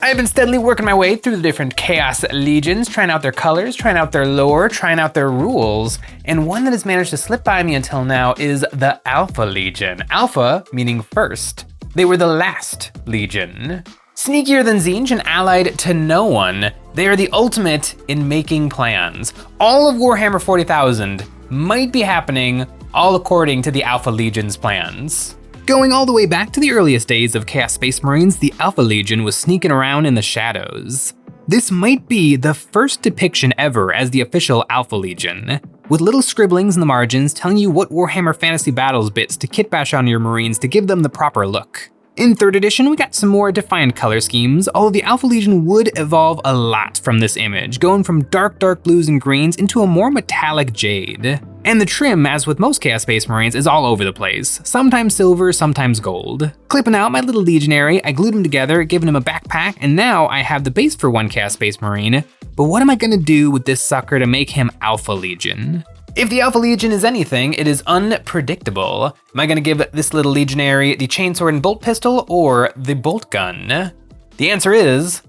I've been steadily working my way through the different Chaos Legions, trying out their colors, trying out their lore, trying out their rules, and one that has managed to slip by me until now is the Alpha Legion. Alpha meaning first. They were the last Legion. Sneakier than Tzeentch and allied to no one, they are the ultimate in making plans. All of Warhammer 40,000 might be happening all according to the Alpha Legion's plans. Going all the way back to the earliest days of Chaos Space Marines, the Alpha Legion was sneaking around in the shadows. This might be the first depiction ever as the official Alpha Legion, with little scribblings in the margins telling you what Warhammer Fantasy Battles bits to kitbash on your Marines to give them the proper look. In 3rd edition, we got some more defined color schemes, although the Alpha Legion would evolve a lot from this image, going from dark blues and greens into a more metallic jade. And the trim, as with most Chaos Space Marines, is all over the place, sometimes silver, sometimes gold. Clipping out my little Legionary, I glued him together, giving him a backpack, and now I have the base for one Chaos Space Marine. But what am I gonna do with this sucker to make him Alpha Legion? If the Alpha Legion is anything, it is unpredictable. Am I gonna give this little Legionary the chainsword and bolt pistol or the bolt gun? The answer is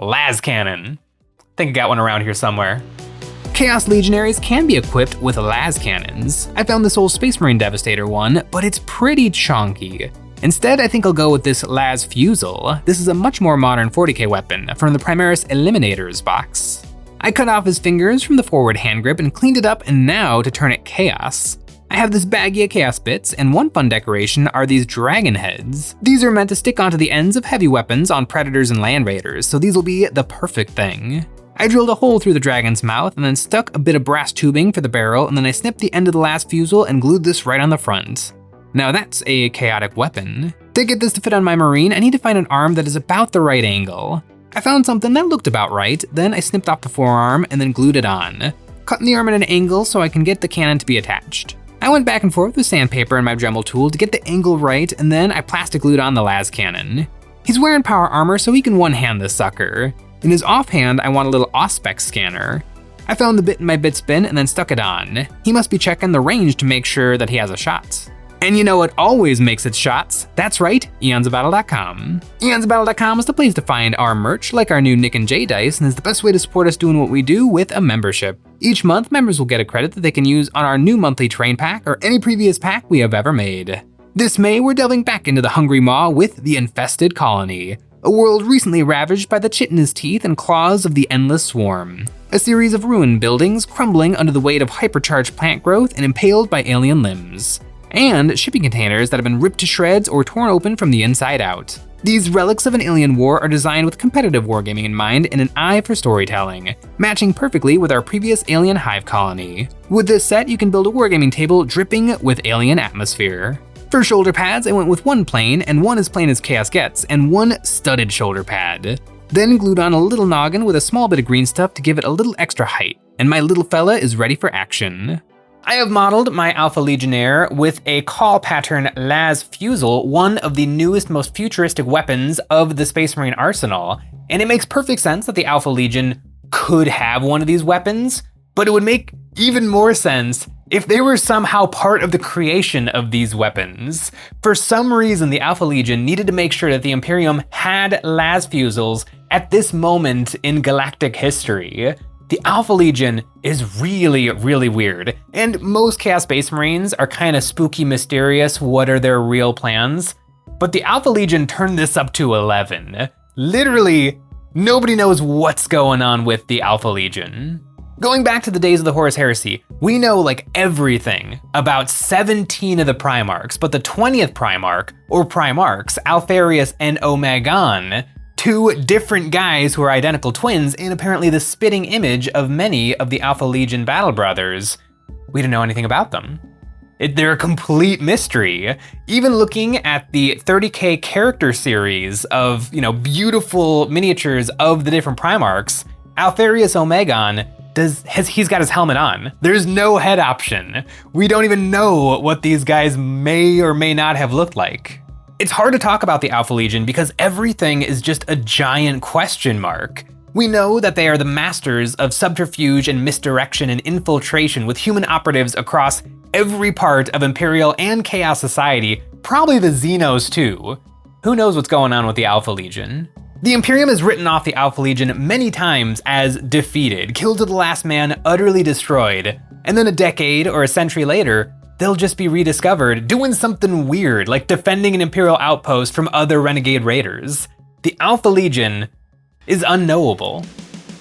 las cannon. I think I got one around here somewhere. Chaos Legionaries can be equipped with las cannons. I found this old Space Marine Devastator one, but it's pretty chonky. Instead, I think I'll go with this las fusel. This is a much more modern 40k weapon from the Primaris Eliminators box. I cut off his fingers from the forward hand grip and cleaned it up, and now to turn it chaos. I have this baggie of chaos bits, and one fun decoration are these dragon heads. These are meant to stick onto the ends of heavy weapons on predators and land raiders, so these will be the perfect thing. I drilled a hole through the dragon's mouth and then stuck a bit of brass tubing for the barrel, and then I snipped the end of the last fusel and glued this right on the front. Now that's a chaotic weapon. To get this to fit on my Marine, I need to find an arm that is about the right angle. I found something that looked about right, then I snipped off the forearm and then glued it on, cutting the arm at an angle so I can get the cannon to be attached. I went back and forth with sandpaper and my Dremel tool to get the angle right, and then I plastic glued on the las cannon. He's wearing power armor so he can one-hand this sucker. In his offhand, I want a little Auspex scanner. I found the bit in my bits bin and then stuck it on. He must be checking the range to make sure that he has a shot. And you know what always makes its shots? That's right, EonsOfBattle.com. EonsOfBattle.com is the place to find our merch, like our new Nick and Jay dice, and is the best way to support us doing what we do with a membership. Each month, members will get a credit that they can use on our new monthly terrain pack or any previous pack we have ever made. This May, we're delving back into the Hungry Maw with the Infested Colony, a world recently ravaged by the chitinous teeth and claws of the Endless Swarm. A series of ruined buildings crumbling under the weight of hypercharged plant growth and impaled by alien limbs. And shipping containers that have been ripped to shreds or torn open from the inside out. These relics of an alien war are designed with competitive wargaming in mind and an eye for storytelling, matching perfectly with our previous alien hive colony. With this set, you can build a wargaming table dripping with alien atmosphere. For shoulder pads, I went with one plain, and one as plain as Chaos gets, and one studded shoulder pad. Then glued on a little noggin with a small bit of green stuff to give it a little extra height, and my little fella is ready for action. I have modeled my Alpha Legionnaire with a call pattern las fusel, one of the newest, most futuristic weapons of the Space Marine arsenal. And it makes perfect sense that the Alpha Legion could have one of these weapons, but it would make even more sense if they were somehow part of the creation of these weapons. For some reason, the Alpha Legion needed to make sure that the Imperium had las fusels at this moment in galactic history. The Alpha Legion is really, really weird, and most Chaos Space Marines are kind of spooky, mysterious, what are their real plans? But the Alpha Legion turned this up to 11. Literally, nobody knows what's going on with the Alpha Legion. Going back to the days of the Horus Heresy, we know like everything about 17 of the Primarchs, but the 20th Primarch, or Primarchs, Alpharius and Omegon, two different guys who are identical twins and apparently the spitting image of many of the Alpha Legion battle brothers. We don't know anything about them. They're a complete mystery. Even looking at the 30k character series of, beautiful miniatures of the different Primarchs, Alpharius Omegon he's got his helmet on. There's no head option. We don't even know what these guys may or may not have looked like. It's hard to talk about the Alpha Legion because everything is just a giant question mark. We know that they are the masters of subterfuge and misdirection and infiltration with human operatives across every part of Imperial and Chaos society, probably the Xenos too. Who knows what's going on with the Alpha Legion? The Imperium has written off the Alpha Legion many times as defeated, killed to the last man, utterly destroyed. And then a decade or a century later, they'll just be rediscovered doing something weird, like defending an Imperial outpost from other renegade raiders. The Alpha Legion is unknowable.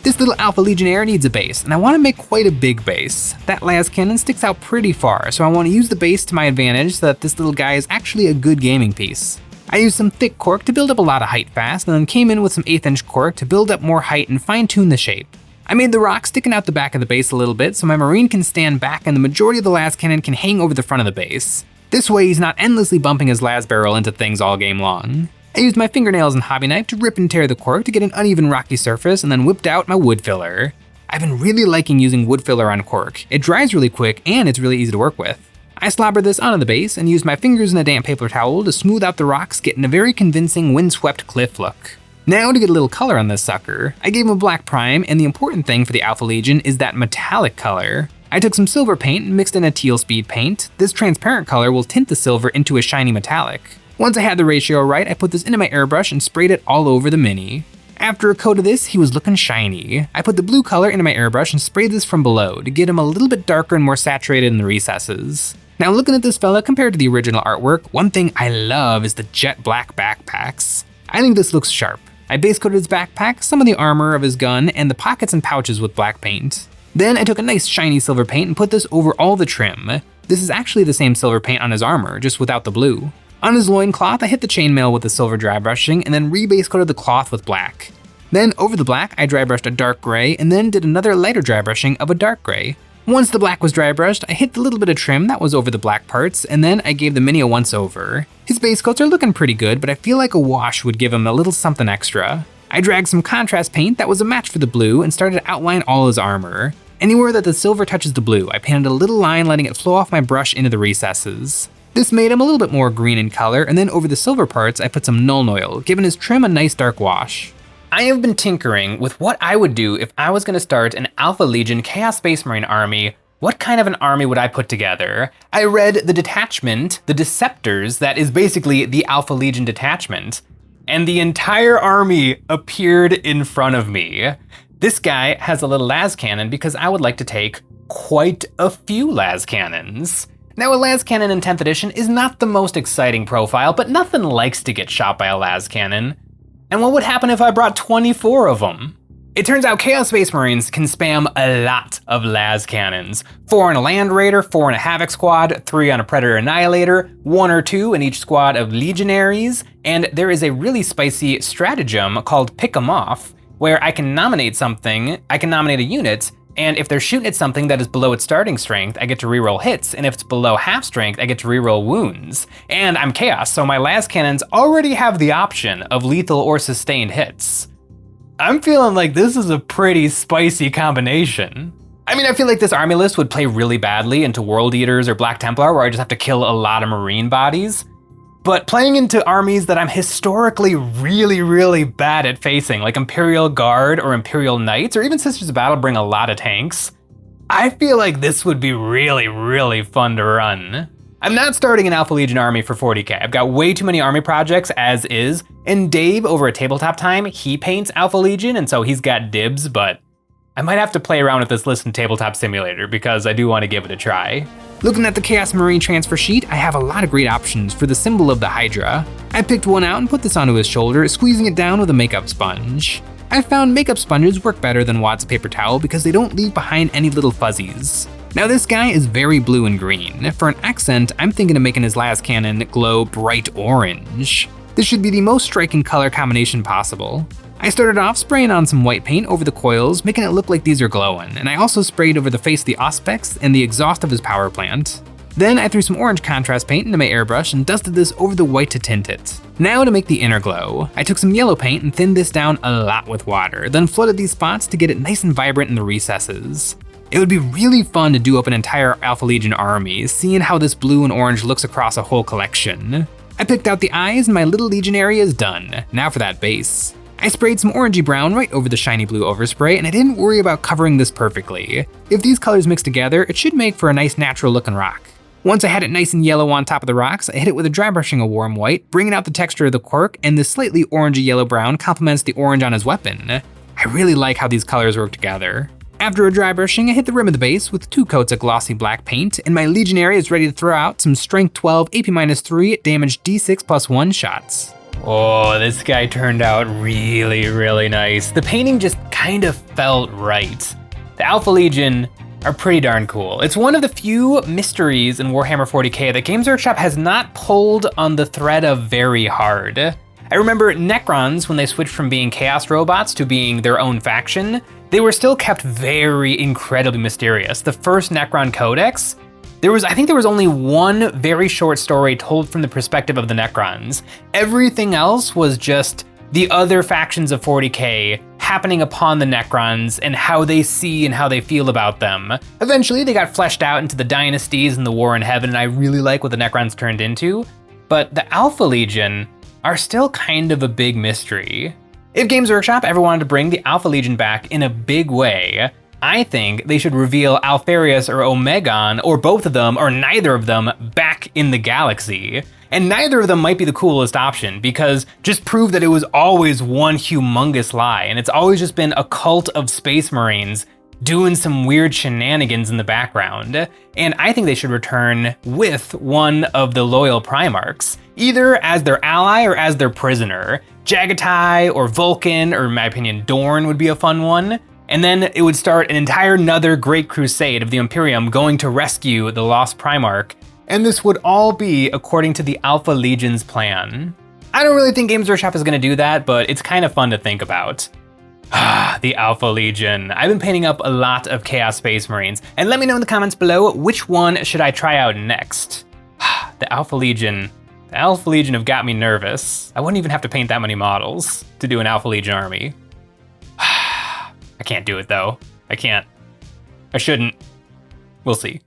This little Alpha Legionnaire needs a base, and I want to make quite a big base. That las cannon sticks out pretty far, so I want to use the base to my advantage so that this little guy is actually a good gaming piece. I used some thick cork to build up a lot of height fast, and then came in with some 1/8 inch cork to build up more height and fine tune the shape. I made the rock sticking out the back of the base a little bit so my Marine can stand back and the majority of the las cannon can hang over the front of the base. This way he's not endlessly bumping his las barrel into things all game long. I used my fingernails and hobby knife to rip and tear the cork to get an uneven rocky surface and then whipped out my wood filler. I've been really liking using wood filler on cork. It dries really quick and it's really easy to work with. I slobbered this onto the base and used my fingers and a damp paper towel to smooth out the rocks, getting a very convincing windswept cliff look. Now to get a little color on this sucker, I gave him a black prime, and the important thing for the Alpha Legion is that metallic color. I took some silver paint and mixed in a teal speed paint. This transparent color will tint the silver into a shiny metallic. Once I had the ratio right, I put this into my airbrush and sprayed it all over the Mini. After a coat of this, he was looking shiny. I put the blue color into my airbrush and sprayed this from below to get him a little bit darker and more saturated in the recesses. Now looking at this fella compared to the original artwork, one thing I love is the jet black backpacks. I think this looks sharp. I base coated his backpack, some of the armor of his gun, and the pockets and pouches with black paint. Then I took a nice shiny silver paint and put this over all the trim. This is actually the same silver paint on his armor, just without the blue. On his loincloth, I hit the chainmail with the silver dry brushing and then re-base coated the cloth with black. Then over the black, I dry brushed a dark gray and then did another lighter dry brushing of a dark gray. Once the black was dry brushed, I hit the little bit of trim that was over the black parts, and then I gave the Mini a once over. His base coats are looking pretty good, but I feel like a wash would give him a little something extra. I dragged some contrast paint that was a match for the blue and started to outline all his armor. Anywhere that the silver touches the blue, I painted a little line letting it flow off my brush into the recesses. This made him a little bit more green in color, and then over the silver parts, I put some Nuln Oil, giving his trim a nice dark wash. I have been tinkering with what I would do if I was gonna start an Alpha Legion Chaos Space Marine army. What kind of an army would I put together? I read the detachment, the Deceptors, that is basically the Alpha Legion detachment, and the entire army appeared in front of me. This guy has a little las cannon because I would like to take quite a few las cannons. Now a las cannon in 10th edition is not the most exciting profile, but nothing likes to get shot by a las cannon. And what would happen if I brought 24 of them? It turns out Chaos Space Marines can spam a lot of las cannons. 4 on a Land Raider, 4 on a Havoc squad, 3 on a Predator Annihilator, 1 or 2 in each squad of Legionaries, and there is a really spicy stratagem called Pick 'em Off, where I can nominate a unit, and if they're shooting at something that is below its starting strength, I get to reroll hits, and if it's below half strength, I get to reroll wounds. And I'm Chaos, so my las cannons already have the option of lethal or sustained hits. I'm feeling like this is a pretty spicy combination. I mean, I feel like this army list would play really badly into World Eaters or Black Templar, where I just have to kill a lot of Marine bodies. But playing into armies that I'm historically really bad at facing, like Imperial Guard or Imperial Knights, or even Sisters of Battle bring a lot of tanks, I feel like this would be really fun to run. I'm not starting an Alpha Legion army for 40k. I've got way too many army projects as is, and Dave over at Tabletop Time, he paints Alpha Legion, and so he's got dibs, but I might have to play around with this list in Tabletop Simulator because I do want to give it a try. Looking at the Chaos Marine transfer sheet, I have a lot of great options for the symbol of the Hydra. I picked one out and put this onto his shoulder, squeezing it down with a makeup sponge. I found makeup sponges work better than wads of paper towel because they don't leave behind any little fuzzies. Now this guy is very blue and green. For an accent, I'm thinking of making his las cannon glow bright orange. This should be the most striking color combination possible. I started off spraying on some white paint over the coils, making it look like these are glowing, and I also sprayed over the face of the Auspex and the exhaust of his power plant. Then I threw some orange contrast paint into my airbrush and dusted this over the white to tint it. Now to make the inner glow, I took some yellow paint and thinned this down a lot with water, then flooded these spots to get it nice and vibrant in the recesses. It would be really fun to do up an entire Alpha Legion army, seeing how this blue and orange looks across a whole collection. I picked out the eyes and my little Legionary is done. Now for that base. I sprayed some orangey brown right over the shiny blue overspray, and I didn't worry about covering this perfectly. If these colors mix together, it should make for a nice natural looking rock. Once I had it nice and yellow on top of the rocks, I hit it with a dry brushing of warm white, bringing out the texture of the quirk, and the slightly orangey yellow brown complements the orange on his weapon. I really like how these colors work together. After a dry brushing, I hit the rim of the base with 2 coats of glossy black paint, and my Legionary is ready to throw out some strength 12, AP-3, damage D6 plus 1 shots. Oh, this guy turned out really, really nice. The painting just kind of felt right. The Alpha Legion are pretty darn cool. It's one of the few mysteries in Warhammer 40k that Games Workshop has not pulled on the thread of very hard. I remember Necrons, when they switched from being Chaos robots to being their own faction, they were still kept very incredibly mysterious. The first Necron Codex, I think there was only one very short story told from the perspective of the Necrons. Everything else was just the other factions of 40k happening upon the Necrons and how they see and how they feel about them. Eventually, they got fleshed out into the dynasties and the War in Heaven, and I really like what the Necrons turned into. But the Alpha Legion are still kind of a big mystery. If Games Workshop ever wanted to bring the Alpha Legion back in a big way, I think they should reveal Alpharius or Omegon, or both of them, or neither of them, back in the galaxy. And neither of them might be the coolest option, because just prove that it was always one humongous lie, and it's always just been a cult of space marines doing some weird shenanigans in the background. And I think they should return with one of the loyal Primarchs, either as their ally or as their prisoner. Jagatai or Vulcan, or in my opinion, Dorn would be a fun one. And then it would start an entire another great crusade of the Imperium going to rescue the lost Primarch. And this would all be according to the Alpha Legion's plan. I don't really think Games Workshop is gonna do that, but it's kind of fun to think about. The Alpha Legion. I've been painting up a lot of Chaos Space Marines, and let me know in the comments below, which one should I try out next? The Alpha Legion. The Alpha Legion have got me nervous. I wouldn't even have to paint that many models to do an Alpha Legion army. I can't do it though. I can't. I shouldn't. We'll see.